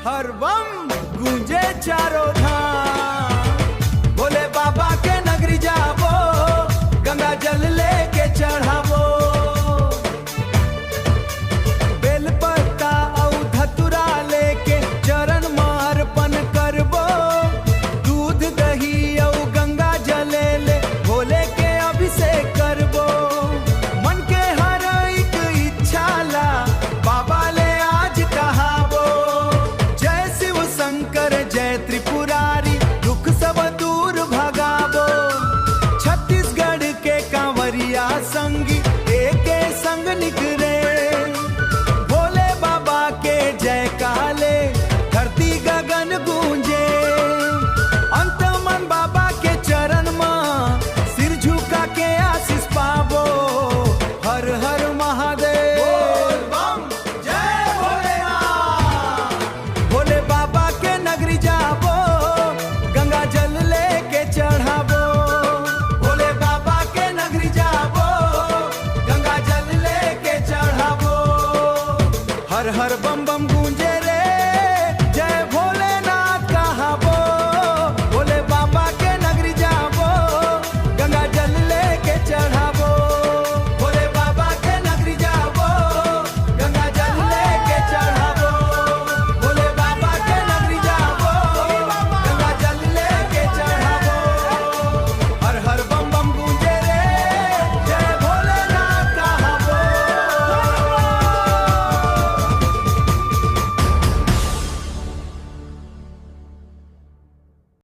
हर बम गूंजे चारों धाम। भोले बाबा के नगरी जावो, गंगा जल लेके चढ़ावो। बेलपत्ता और धतुरा लेके चरण में अर्पण करबो। दूध दही और गंगा जल ले भोले के अभिषेक करबो। मन के हर एक इच्छा ला बाबा ले आज कहावो। जय शिव शंकर जय त्रिपुरारी।